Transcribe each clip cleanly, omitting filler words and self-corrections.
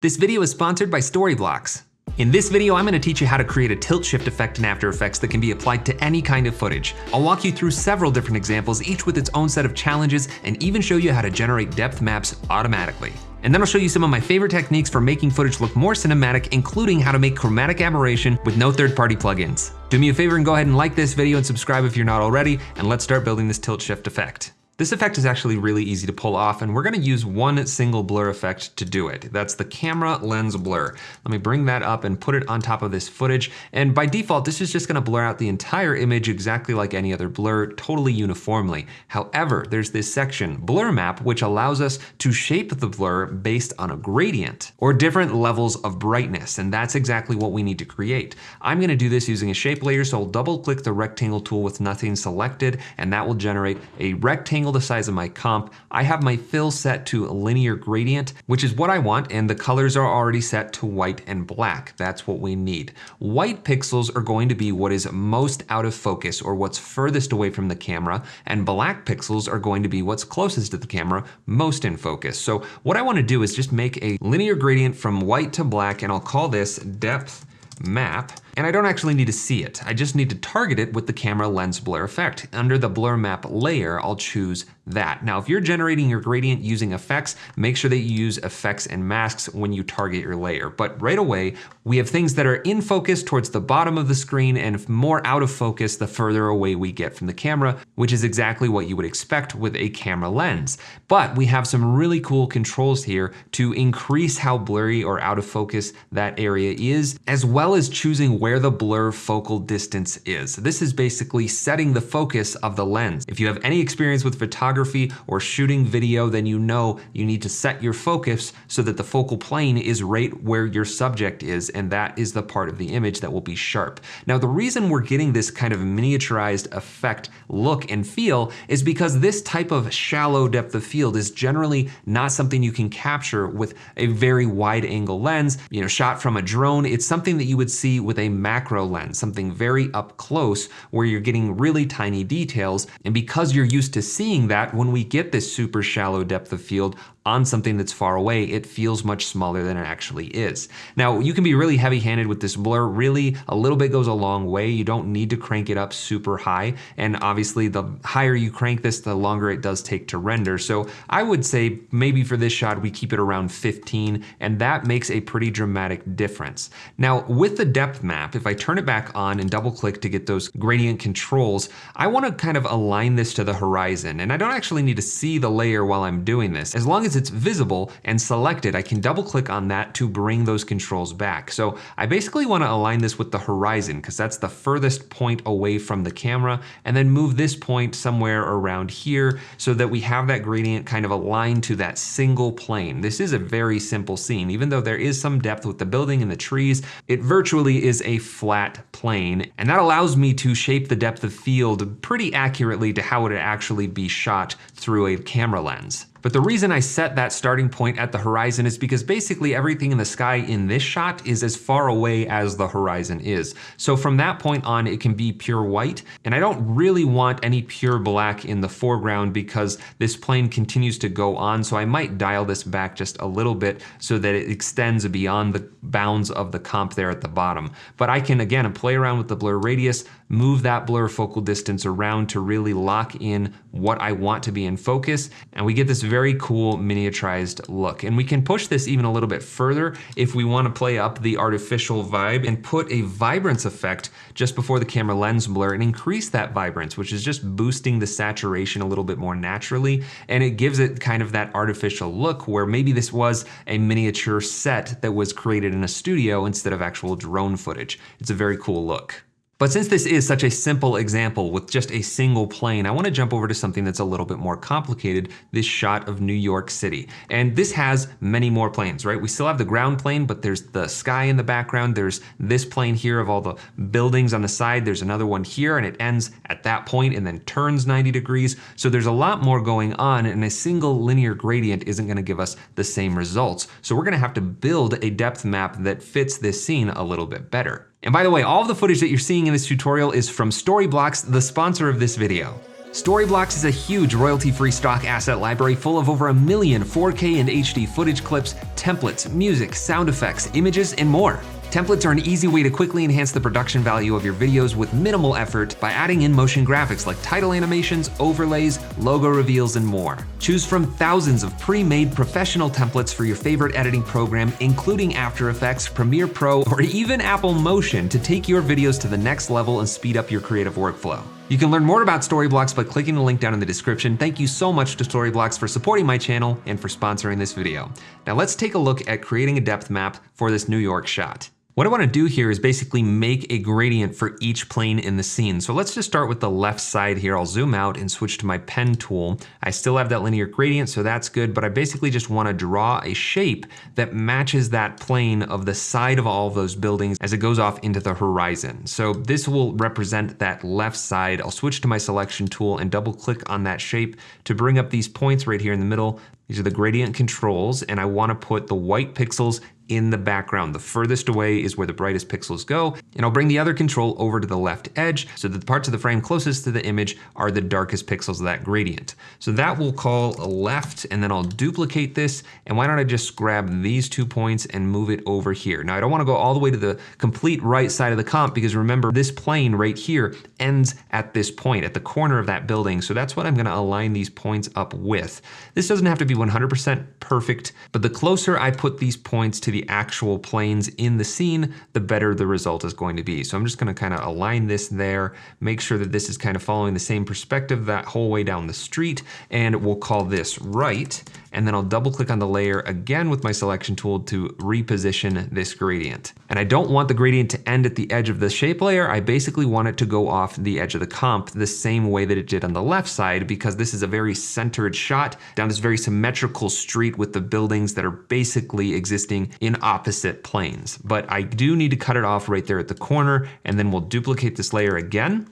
This video is sponsored by Storyblocks. In this video, I'm gonna teach you how to create a tilt shift effect in After Effects that can be applied to any kind of footage. I'll walk you through several different examples, each with its own set of challenges, and even show you how to generate depth maps automatically. And then I'll show you some of my favorite techniques for making footage look more cinematic, including how to make chromatic aberration with no third-party plugins. Do me a favor and go ahead and like this video and subscribe if you're not already, and let's start building this tilt shift effect. This effect is actually really easy to pull off, and we're gonna use one single blur effect to do it. That's the camera lens blur. Let me bring that up and put it on top of this footage. And by default, this is just gonna blur out the entire image exactly like any other blur, totally uniformly. However, there's this section, blur map, which allows us to shape the blur based on a gradient or different levels of brightness. And that's exactly what we need to create. I'm gonna do this using a shape layer, so I'll double click the rectangle tool with nothing selected, and that will generate a rectangle the size of my comp. I have my fill set to linear gradient, which is what I want, and the colors are already set to white and black. That's what we need. White pixels are going to be what is most out of focus or what's furthest away from the camera, and black pixels are going to be what's closest to the camera, most in focus. So what I want to do is just make a linear gradient from white to black, and I'll call this depth map. And I don't actually need to see it. I just need to target it with the camera lens blur effect. Under the blur map layer, I'll choose that. Now, if you're generating your gradient using effects, make sure that you use effects and masks when you target your layer. But right away, we have things that are in focus towards the bottom of the screen and more out of focus the further away we get from the camera, which is exactly what you would expect with a camera lens. But we have some really cool controls here to increase how blurry or out of focus that area is, as well as choosing where the blur focal distance is. This is basically setting the focus of the lens. If you have any experience with photography or shooting video, then you know you need to set your focus so that the focal plane is right where your subject is, and that is the part of the image that will be sharp. Now, the reason we're getting this kind of miniaturized effect look and feel is because this type of shallow depth of field is generally not something you can capture with a very wide angle lens, shot from a drone. It's something that you would see with a macro lens, something very up close where you're getting really tiny details. And because you're used to seeing that, when we get this super shallow depth of field on something that's far away, it feels much smaller than it actually is. Now, you can be really heavy-handed with this blur. Really, a little bit goes a long way. You don't need to crank it up super high. And obviously, the higher you crank this, the longer it does take to render. So I would say maybe for this shot, we keep it around 15, and that makes a pretty dramatic difference. Now, with the depth map, if I turn it back on and double-click to get those gradient controls, I want to kind of align this to the horizon. And I don't actually need to see the layer while I'm doing this. As long as it's visible and selected, I can double click on that to bring those controls back. So I basically want to align this with the horizon because that's the furthest point away from the camera, and then move this point somewhere around here so that we have that gradient kind of aligned to that single plane. This is a very simple scene. Even though there is some depth with the building and the trees, it virtually is a flat plane, and that allows me to shape the depth of field pretty accurately to how it would actually be shot through a camera lens. But the reason I set that starting point at the horizon is because basically everything in the sky in this shot is as far away as the horizon is. So from that point on, it can be pure white, and I don't really want any pure black in the foreground because this plane continues to go on, so I might dial this back just a little bit so that it extends beyond the bounds of the comp there at the bottom. But I can, again, play around with the blur radius, move that blur focal distance around to really lock in what I want to be in focus, and we get this very cool miniaturized look. And we can push this even a little bit further if we want to play up the artificial vibe and put a vibrance effect just before the camera lens blur and increase that vibrance, which is just boosting the saturation a little bit more naturally. And it gives it kind of that artificial look where maybe this was a miniature set that was created in a studio instead of actual drone footage. It's a very cool look. But since this is such a simple example with just a single plane, I want to jump over to something that's a little bit more complicated, this shot of New York City. And this has many more planes, right? We still have the ground plane, but there's the sky in the background. There's this plane here of all the buildings on the side. There's another one here, and it ends at that point and then turns 90 degrees. So there's a lot more going on, and a single linear gradient isn't going to give us the same results. So we're going to have to build a depth map that fits this scene a little bit better. And by the way, all of the footage that you're seeing in this tutorial is from Storyblocks, the sponsor of this video. Storyblocks is a huge royalty-free stock asset library full of over 1 million 4K and HD footage clips, templates, music, sound effects, images, and more. Templates are an easy way to quickly enhance the production value of your videos with minimal effort by adding in motion graphics like title animations, overlays, logo reveals, and more. Choose from thousands of pre-made professional templates for your favorite editing program, including After Effects, Premiere Pro, or even Apple Motion to take your videos to the next level and speed up your creative workflow. You can learn more about Storyblocks by clicking the link down in the description. Thank you so much to Storyblocks for supporting my channel and for sponsoring this video. Now let's take a look at creating a depth map for this New York shot. What I want to do here is basically make a gradient for each plane in the scene. So let's just start with the left side here. I'll zoom out and switch to my pen tool. I still have that linear gradient, so that's good, but I basically just want to draw a shape that matches that plane of the side of all of those buildings as it goes off into the horizon. So this will represent that left side. I'll switch to my selection tool and double click on that shape to bring up these points right here in the middle. These are the gradient controls, and I want to put the white pixels in the background. The furthest away is where the brightest pixels go, and I'll bring the other control over to the left edge so that the parts of the frame closest to the image are the darkest pixels of that gradient. So that we'll call left, and then I'll duplicate this, and why don't I just grab these 2 points and move it over here. Now I don't want to go all the way to the complete right side of the comp because remember this plane right here ends at this point, at the corner of that building, so that's what I'm going to align these points up with. This doesn't have to be 100% perfect, but the closer I put these points to the actual planes in the scene, the better the result is going to be. So I'm just going to kind of align this there, make sure that this is kind of following the same perspective that whole way down the street, and we'll call this right. And then I'll double click on the layer again with my selection tool to reposition this gradient. And I don't want the gradient to end at the edge of the shape layer. I basically want it to go off the edge of the comp the same way that it did on the left side, because this is a very centered shot down this very symmetrical street with the buildings that are basically existing in opposite planes. But I do need to cut it off right there at the corner, and then we'll duplicate this layer again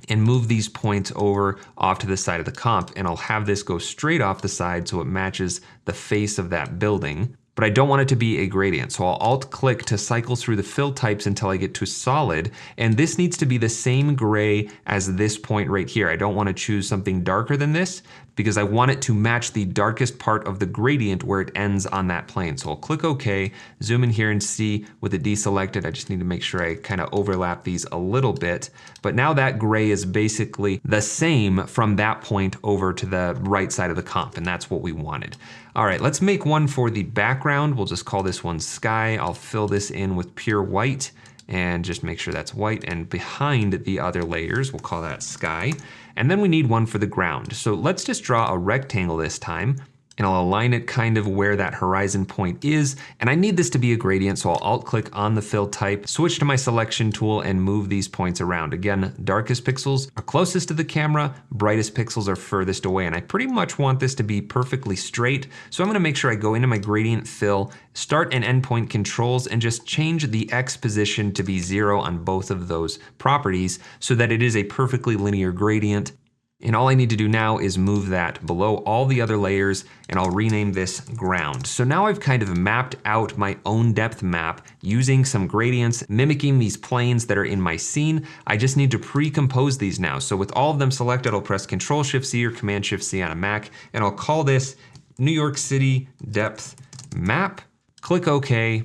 and move these points over off to the side of the comp, and I'll have this go straight off the side so it matches the face of that building. But I don't want it to be a gradient, so I'll Alt-click to cycle through the fill types until I get to solid, and this needs to be the same gray as this point right here. I don't want to choose something darker than this because I want it to match the darkest part of the gradient where it ends on that plane. So I'll click OK, zoom in here and see with it deselected, I just need to make sure I kind of overlap these a little bit. But now that gray is basically the same from that point over to the right side of the comp, and that's what we wanted. All right, let's make one for the background. We'll just call this one sky. I'll fill this in with pure white and just make sure that's white, and behind the other layers, we'll call that sky. And then we need one for the ground. So let's just draw a rectangle this time, and I'll align it kind of where that horizon point is. And I need this to be a gradient, so I'll Alt-click on the fill type, switch to my selection tool, and move these points around. Again, darkest pixels are closest to the camera, brightest pixels are furthest away. And I pretty much want this to be perfectly straight. So I'm gonna make sure I go into my gradient fill, start and end point controls, and just change the X position to be 0 on both of those properties so that it is a perfectly linear gradient. And all I need to do now is move that below all the other layers, and I'll rename this ground. So now I've kind of mapped out my own depth map using some gradients, mimicking these planes that are in my scene. I just need to pre-compose these now. So with all of them selected, I'll press Control-Shift-C or Command-Shift-C on a Mac, and I'll call this New York City Depth Map. Click OK.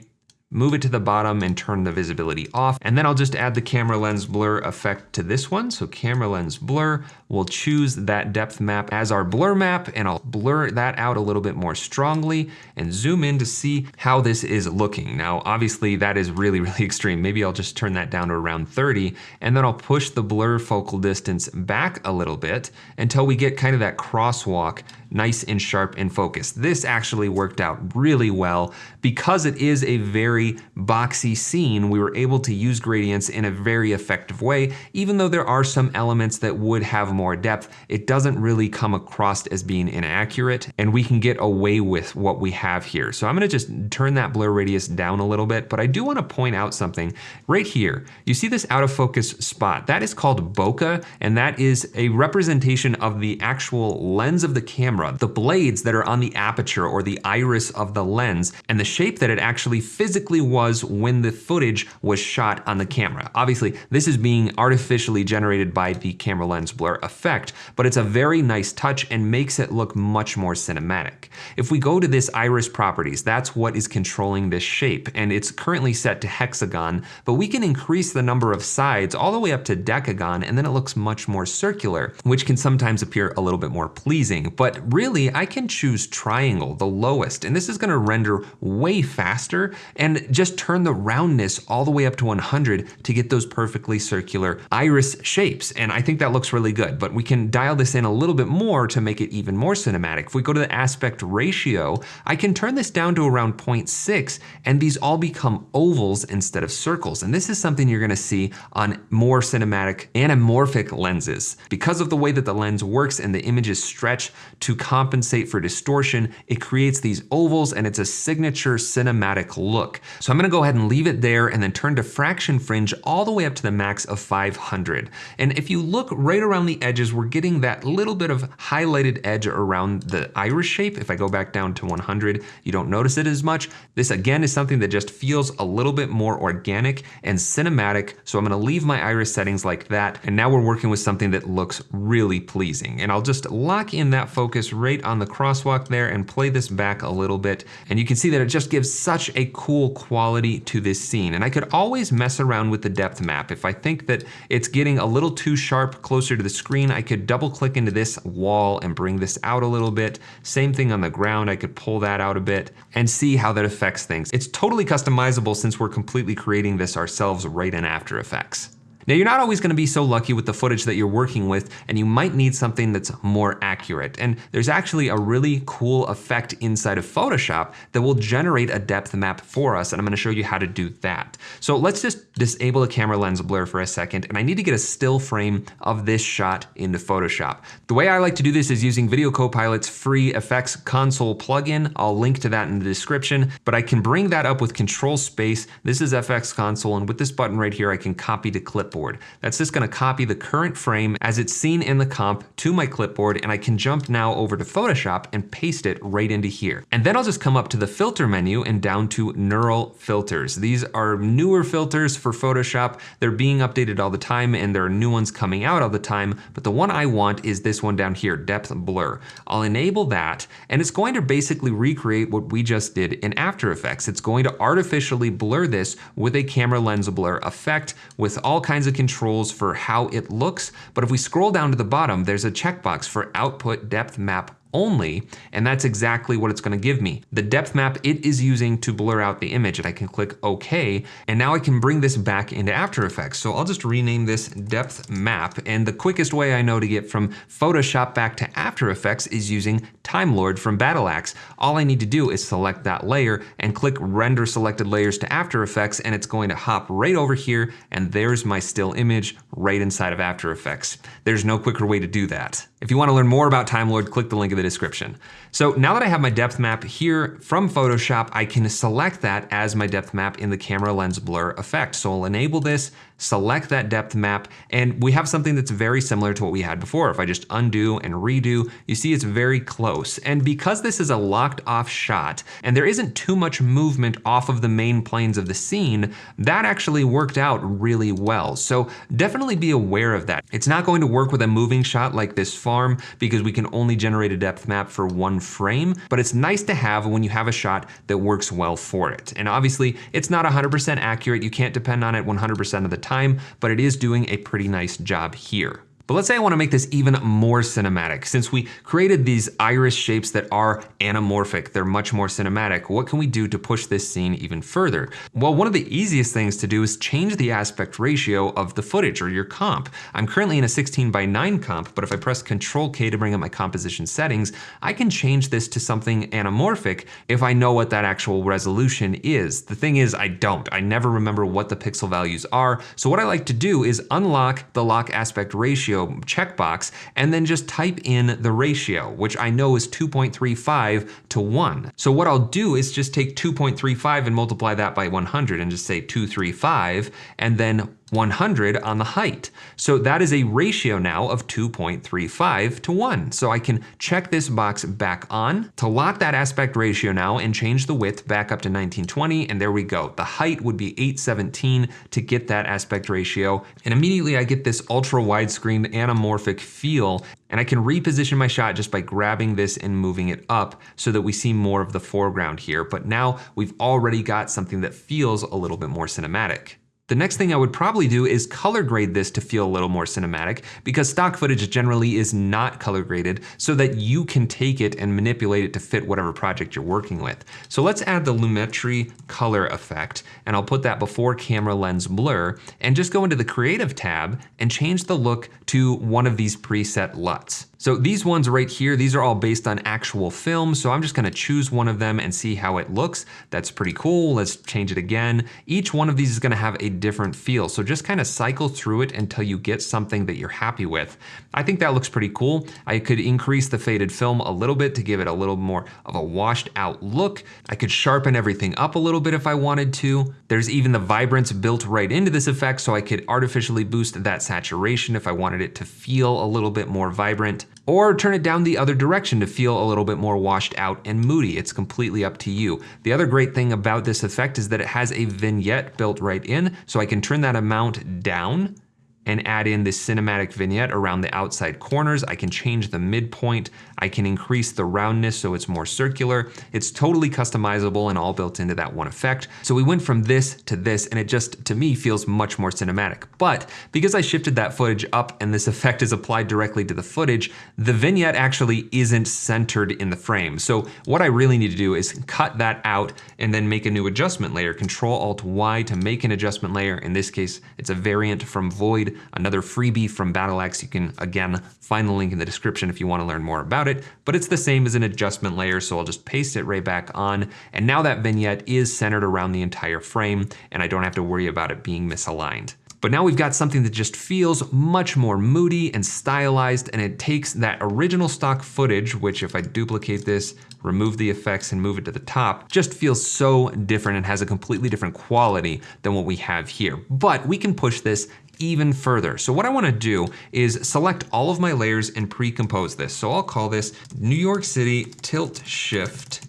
Move it to the bottom and turn the visibility off. And then I'll just add the camera lens blur effect to this one. So camera lens blur, we'll choose that depth map as our blur map, and I'll blur that out a little bit more strongly and zoom in to see how this is looking. Now, obviously that is really, really extreme. Maybe I'll just turn that down to around 30, and then I'll push the blur focal distance back a little bit until we get kind of that crosswalk nice and sharp and focused. This actually worked out really well because it is a very boxy scene. We were able to use gradients in a very effective way. Even though there are some elements that would have more depth, it doesn't really come across as being inaccurate, and we can get away with what we have here. So I'm gonna just turn that blur radius down a little bit, but I do wanna point out something right here. You see this out of focus spot? That is called bokeh, and that is a representation of the actual lens of the camera, the blades that are on the aperture or the iris of the lens, and the shape that it actually physically basically was when the footage was shot on the camera. Obviously, this is being artificially generated by the camera lens blur effect, but it's a very nice touch and makes it look much more cinematic. If we go to this iris properties, that's what is controlling this shape, and it's currently set to hexagon, but we can increase the number of sides all the way up to decagon, and then it looks much more circular, which can sometimes appear a little bit more pleasing. But really, I can choose triangle, the lowest, and this is gonna render way faster and just turn the roundness all the way up to 100 to get those perfectly circular iris shapes. And I think that looks really good, but we can dial this in a little bit more to make it even more cinematic. If we go to the aspect ratio, I can turn this down to around 0.6, and these all become ovals instead of circles. And this is something you're gonna see on more cinematic anamorphic lenses. Because of the way that the lens works and the images stretch to compensate for distortion, it creates these ovals and it's a signature cinematic look. So I'm gonna go ahead and leave it there and then turn diffraction fringe all the way up to the max of 500. And if you look right around the edges, we're getting that little bit of highlighted edge around the iris shape. If I go back down to 100, you don't notice it as much. This again is something that just feels a little bit more organic and cinematic. So I'm gonna leave my iris settings like that. And now we're working with something that looks really pleasing. And I'll just lock in that focus right on the crosswalk there and play this back a little bit. And you can see that it just gives such a cool quality to this scene. And I could always mess around with the depth map. If I think that it's getting a little too sharp closer to the screen, I could double click into this wall and bring this out a little bit. Same thing on the ground, I could pull that out a bit and see how that affects things. It's totally customizable since we're completely creating this ourselves right in After Effects. Now, you're not always gonna be so lucky with the footage that you're working with, and you might need something that's more accurate. And there's actually a really cool effect inside of Photoshop that will generate a depth map for us, and I'm gonna show you how to do that. So let's just disable the camera lens blur for a second, and I need to get a still frame of this shot into Photoshop. The way I like to do this is using Video Copilot's free Effects Console plugin. I'll link to that in the description, but I can bring that up with Control Space. This is FX Console, and with this button right here, I can copy to clipboard. That's just gonna copy the current frame as it's seen in the comp to my clipboard, and I can jump now over to Photoshop and paste it right into here. And then I'll just come up to the filter menu and down to neural filters. These are newer filters for Photoshop. They're being updated all the time and there are new ones coming out all the time, but the one I want is this one down here, depth blur. I'll enable that, and it's going to basically recreate what we just did in After Effects. It's going to artificially blur this with a camera lens blur effect with all kinds of controls for how it looks. But if we scroll down to the bottom, there's a checkbox for output depth map only, and that's exactly what it's gonna give me. The depth map it is using to blur out the image, and I can click OK, and now I can bring this back into After Effects. So I'll just rename this depth map, and the quickest way I know to get from Photoshop back to After Effects is using Time Lord from Battle Axe. All I need to do is select that layer and click Render Selected Layers to After Effects, and it's going to hop right over here, and there's my still image right inside of After Effects. There's no quicker way to do that. If you want to learn more about Time Lord, click the link in the description. So now that I have my depth map here from Photoshop, I can select that as my depth map in the camera lens blur effect. So I'll enable this, select that depth map, and we have something that's very similar to what we had before. If I just undo and redo, you see it's very close. And because this is a locked off shot, and there isn't too much movement off of the main planes of the scene, that actually worked out really well. So definitely be aware of that. It's not going to work with a moving shot like this farm because we can only generate a depth map for one frame, but it's nice to have when you have a shot that works well for it. And obviously it's not 100% accurate. You can't depend on it 100% of the time, but it is doing a pretty nice job here. But let's say I want to make this even more cinematic. Since we created these iris shapes that are anamorphic, they're much more cinematic, what can we do to push this scene even further? Well, one of the easiest things to do is change the aspect ratio of the footage or your comp. I'm currently in a 16:9 comp, but if I press Control K to bring up my composition settings, I can change this to something anamorphic if I know what that actual resolution is. The thing is, I don't. I never remember what the pixel values are. So what I like to do is unlock the lock aspect ratio checkbox and then just type in the ratio, which I know is 2.35 to 1. So what I'll do is just take 2.35 and multiply that by 100 and just say 235 and then 100 on the height. So that is a ratio now of 2.35 to 1. So I can check this box back on to lock that aspect ratio now and change the width back up to 1920, and there we go. The height would be 817 to get that aspect ratio, and immediately I get this ultra widescreen anamorphic feel, and I can reposition my shot just by grabbing this and moving it up so that we see more of the foreground here. But now we've already got something that feels a little bit more cinematic. The next thing I would probably do is color grade this to feel a little more cinematic, because stock footage generally is not color graded so that you can take it and manipulate it to fit whatever project you're working with. So let's add the Lumetri color effect, and I'll put that before camera lens blur, and just go into the creative tab and change the look to one of these preset LUTs. So these ones right here, these are all based on actual film, so I'm just gonna choose one of them and see how it looks. That's pretty cool. Let's change it again. Each one of these is gonna have a different feel, so just kind of cycle through it until you get something that you're happy with. I think that looks pretty cool. I could increase the faded film a little bit to give it a little more of a washed out look. I could sharpen everything up a little bit if I wanted to. There's even the vibrance built right into this effect, so I could artificially boost that saturation if I wanted it to feel a little bit more vibrant, or turn it down the other direction to feel a little bit more washed out and moody. It's completely up to you. The other great thing about this effect is that it has a vignette built right in, so I can turn that amount down and add in this cinematic vignette around the outside corners. I can change the midpoint. I can increase the roundness so it's more circular. It's totally customizable and all built into that one effect. So we went from this, and it just, to me, feels much more cinematic. But because I shifted that footage up and this effect is applied directly to the footage, the vignette actually isn't centered in the frame. So what I really need to do is cut that out and then make a new adjustment layer. Control-Alt-Y to make an adjustment layer. In this case, it's a variant from Void, another freebie from Battle-Axe. You can, again, find the link in the description if you want to learn more about it, but it's the same as an adjustment layer, so I'll just paste it right back on, and now that vignette is centered around the entire frame, and I don't have to worry about it being misaligned. But now we've got something that just feels much more moody and stylized, and it takes that original stock footage, which if I duplicate this, remove the effects and move it to the top, just feels so different and has a completely different quality than what we have here. But we can push this even further. So what I wanna do is select all of my layers and pre-compose this. So I'll call this New York City Tilt Shift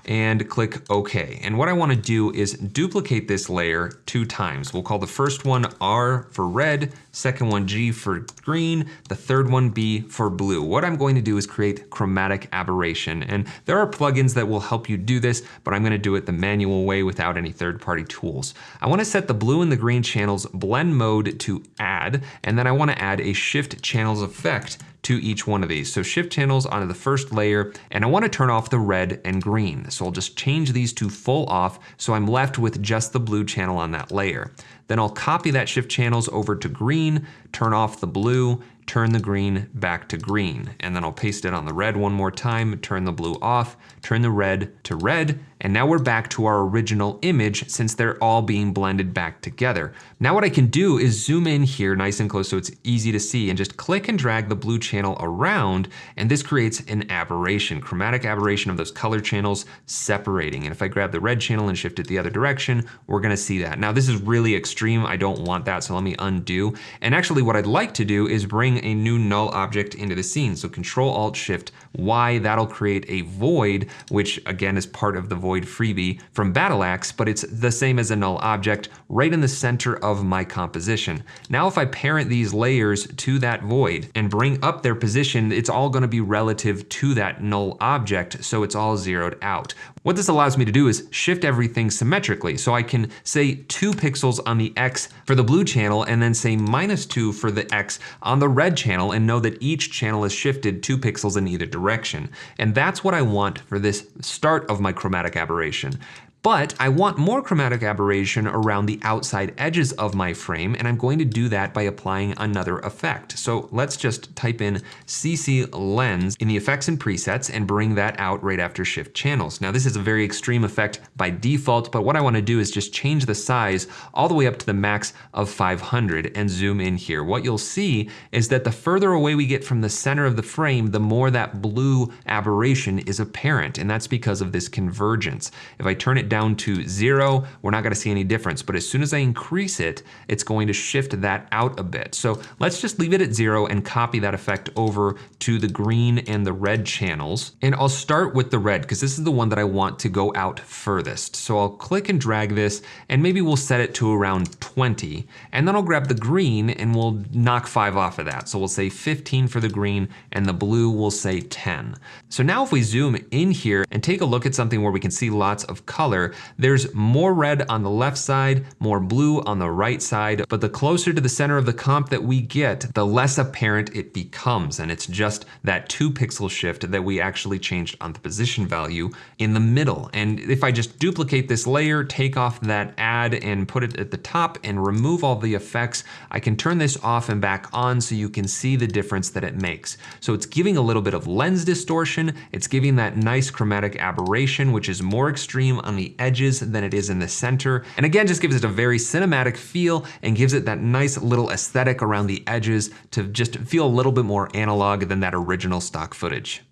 and click OK. And what I wanna do is duplicate this layer 2 times. We'll call the first one R for red, second one G for green, the third one B for blue. What I'm going to do is create chromatic aberration. And there are plugins that will help you do this, but I'm gonna do it the manual way without any third-party tools. I wanna set the blue and the green channels blend mode to add, and then I wanna add a shift channels effect to each one of these. So shift channels onto the first layer, and I wanna turn off the red and green. So I'll just change these to full off, so I'm left with just the blue channel on that layer. Then I'll copy that shift channels over to green, turn off the blue, turn the green back to green. And then I'll paste it on the red one more time, turn the blue off, turn the red to red, and now we're back to our original image since they're all being blended back together. Now what I can do is zoom in here nice and close so it's easy to see, and just click and drag the blue channel around, and this creates an aberration, chromatic aberration of those color channels separating. And if I grab the red channel and shift it the other direction, we're gonna see that. Now this is really extreme, I don't want that, so let me undo. And actually what I'd like to do is bring a new null object into the scene. So Control-Alt-Shift-Y, that'll create a void, which again is part of the void freebie from Battle-Axe, but it's the same as a null object right in the center of my composition. Now if I parent these layers to that void and bring up their position, it's all gonna be relative to that null object, so it's all zeroed out. What this allows me to do is shift everything symmetrically. So I can say 2 pixels on the X for the blue channel and then say -2 for the X on the red channel, and know that each channel is shifted 2 pixels in either direction. And that's what I want for this start of my chromatic aberration. But I want more chromatic aberration around the outside edges of my frame, and I'm going to do that by applying another effect. So let's just type in CC Lens in the effects and presets and bring that out right after shift channels. Now this is a very extreme effect by default, but what I want to do is just change the size all the way up to the max of 500 and zoom in here. What you'll see is that the further away we get from the center of the frame, the more that blue aberration is apparent, and that's because of this convergence. If I turn it it down to 0, we're not gonna see any difference. But as soon as I increase it, it's going to shift that out a bit. So let's just leave it at 0 and copy that effect over to the green and the red channels. And I'll start with the red because this is the one that I want to go out furthest. So I'll click and drag this, and maybe we'll set it to around 20. And then I'll grab the green and we'll knock 5 off of that. So we'll say 15 for the green, and the blue we'll say 10. So now if we zoom in here and take a look at something where we can see lots of color, there's more red on the left side, more blue on the right side, but the closer to the center of the comp that we get, the less apparent it becomes. And it's just that 2 pixel shift that we actually changed on the position value in the middle. And if I just duplicate this layer, take off that add and put it at the top and remove all the effects, I can turn this off and back on so you can see the difference that it makes. So it's giving a little bit of lens distortion, it's giving that nice chromatic aberration, which is more extreme on the edges than it is in the center. And again, just gives it a very cinematic feel and gives it that nice little aesthetic around the edges to just feel a little bit more analog than that original stock footage.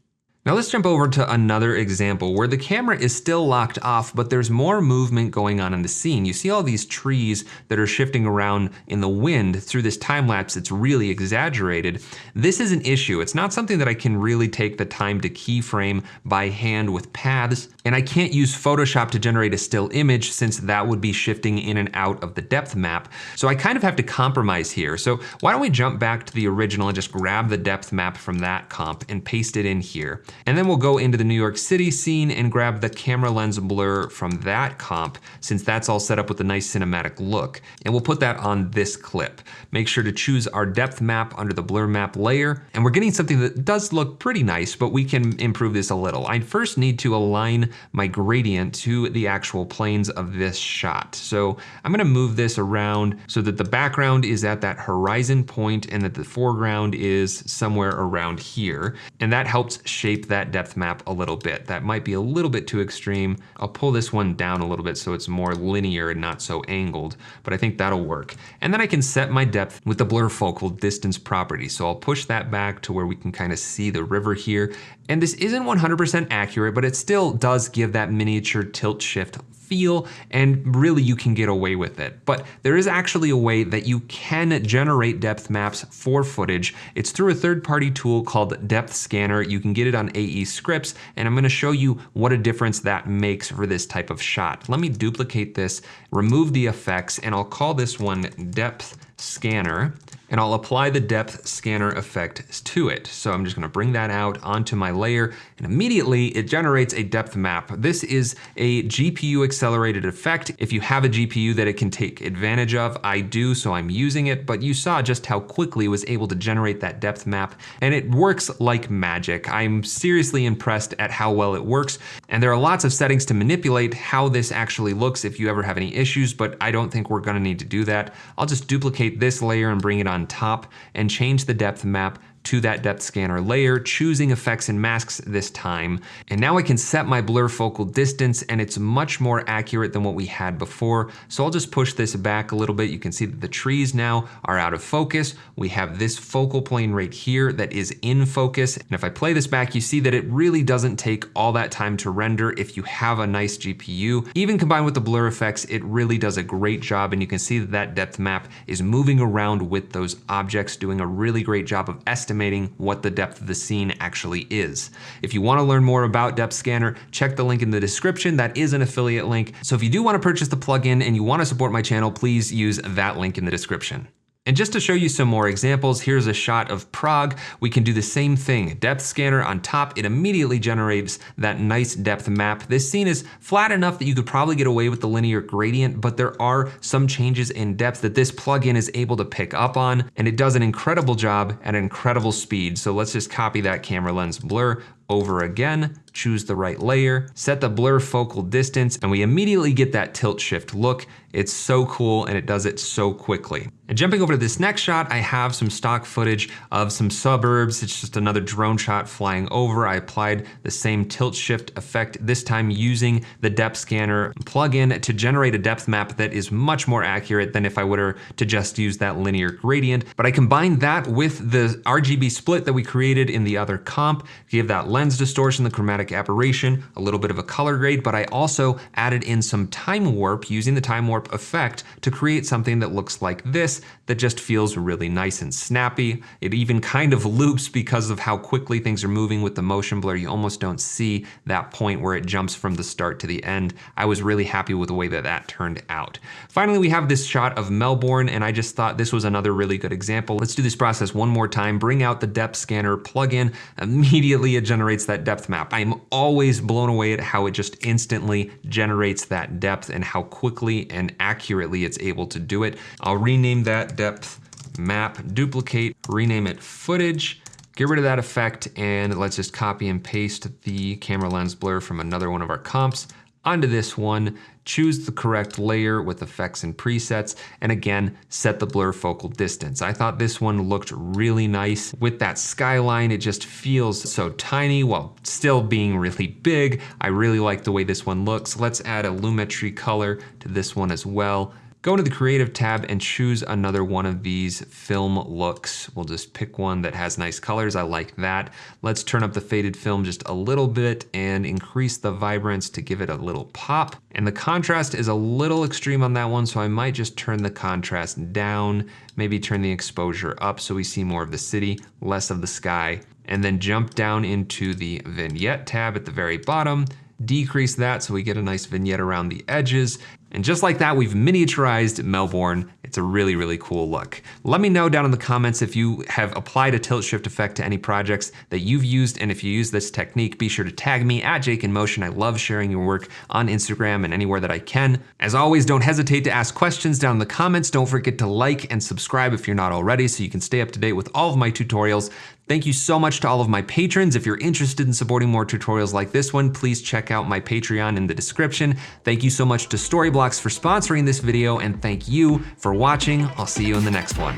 Now let's jump over to another example where the camera is still locked off, but there's more movement going on in the scene. You see all these trees that are shifting around in the wind through this time lapse. It's really exaggerated. This is an issue. It's not something that I can really take the time to keyframe by hand with paths, and I can't use Photoshop to generate a still image since that would be shifting in and out of the depth map. So I kind of have to compromise here. So why don't we jump back to the original and just grab the depth map from that comp and paste it in here. And then we'll go into the New York City scene and grab the camera lens blur from that comp, since that's all set up with a nice cinematic look. And we'll put that on this clip. Make sure to choose our depth map under the blur map layer. And we're getting something that does look pretty nice, but we can improve this a little. I first need to align my gradient to the actual planes of this shot. So I'm gonna move this around so that the background is at that horizon point and that the foreground is somewhere around here. And that helps shape that depth map a little bit. That might be a little bit too extreme. I'll pull this one down a little bit so it's more linear and not so angled, but I think that'll work. And then I can set my depth with the blur focal distance property. So I'll push that back to where we can kind of see the river here. And this isn't 100% accurate, but it still does give that miniature tilt shift feel, and really you can get away with it. But there is actually a way that you can generate depth maps for footage. It's through a third-party tool called Depth Scanner. You can get it on AE Scripts, and I'm gonna show you what a difference that makes for this type of shot. Let me duplicate this, remove the effects, and I'll call this one Depth Scanner, and I'll apply the depth scanner effect to it. So I'm just gonna bring that out onto my layer, and immediately it generates a depth map. This is a GPU accelerated effect. If you have a GPU that it can take advantage of, I do, so I'm using it, but you saw just how quickly it was able to generate that depth map, and it works like magic. I'm seriously impressed at how well it works, and there are lots of settings to manipulate how this actually looks if you ever have any issues, but I don't think we're gonna need to do that. I'll just duplicate this layer and bring it on top and change the depth map to that depth scanner layer, choosing effects and masks this time. And now I can set my blur focal distance, and it's much more accurate than what we had before. So I'll just push this back a little bit. You can see that the trees now are out of focus. We have this focal plane right here that is in focus. And if I play this back, you see that it really doesn't take all that time to render if you have a nice GPU. Even combined with the blur effects, it really does a great job. And you can see that that depth map is moving around with those objects, doing a really great job of estimating what the depth of the scene actually is. If you want to learn more about Depth Scanner, check the link in the description. That is an affiliate link. So if you do want to purchase the plugin and you want to support my channel, please use that link in the description. And just to show you some more examples, here's a shot of Prague. We can do the same thing. Depth scanner on top, it immediately generates that nice depth map. This scene is flat enough that you could probably get away with the linear gradient, but there are some changes in depth that this plugin is able to pick up on, and it does an incredible job at an incredible speed. So let's just copy that camera lens blur over again, choose the right layer, set the blur focal distance, and we immediately get that tilt shift look. It's so cool, and it does it so quickly. And jumping over to this next shot, I have some stock footage of some suburbs. It's just another drone shot flying over. I applied the same tilt shift effect, this time using the depth scanner plugin to generate a depth map that is much more accurate than if I were to just use that linear gradient. But I combined that with the RGB split that we created in the other comp, gave that lens distortion, the chromatic aberration, a little bit of a color grade, but I also added in some time warp using the time warp effect to create something that looks like this, that just feels really nice and snappy. It even kind of loops because of how quickly things are moving with the motion blur. You almost don't see that point where it jumps from the start to the end. I was really happy with the way that that turned out. Finally, we have this shot of Melbourne, and I just thought this was another really good example. Let's do this process one more time. Bring out the depth scanner plugin. Immediately it generates that depth map. I'm always blown away at how it just instantly generates that depth and how quickly and accurately it's able to do it. I'll rename that depth map, duplicate, rename it footage, get rid of that effect, and let's just copy and paste the camera lens blur from another one of our comps onto this one, choose the correct layer with effects and presets, and again, set the blur focal distance. I thought this one looked really nice. With that skyline, it just feels so tiny while still being really big. I really like the way this one looks. Let's add a Lumetri color to this one as well. Go to the creative tab and choose another one of these film looks. We'll just pick one that has nice colors. I like that. Let's turn up the faded film just a little bit and increase the vibrance to give it a little pop. And the contrast is a little extreme on that one, so I might just turn the contrast down, maybe turn the exposure up so we see more of the city, less of the sky, and then jump down into the vignette tab at the very bottom, decrease that so we get a nice vignette around the edges. And just like that, we've miniaturized Melbourne. It's a really, really cool look. Let me know down in the comments if you have applied a tilt shift effect to any projects that you've used, and if you use this technique, be sure to tag me at JakeInMotion. I love sharing your work on Instagram and anywhere that I can. As always, don't hesitate to ask questions down in the comments. Don't forget to like and subscribe if you're not already so you can stay up to date with all of my tutorials. Thank you so much to all of my patrons. If you're interested in supporting more tutorials like this one, please check out my Patreon in the description. Thank you so much to Storyblocks for sponsoring this video, and thank you for watching. I'll see you in the next one.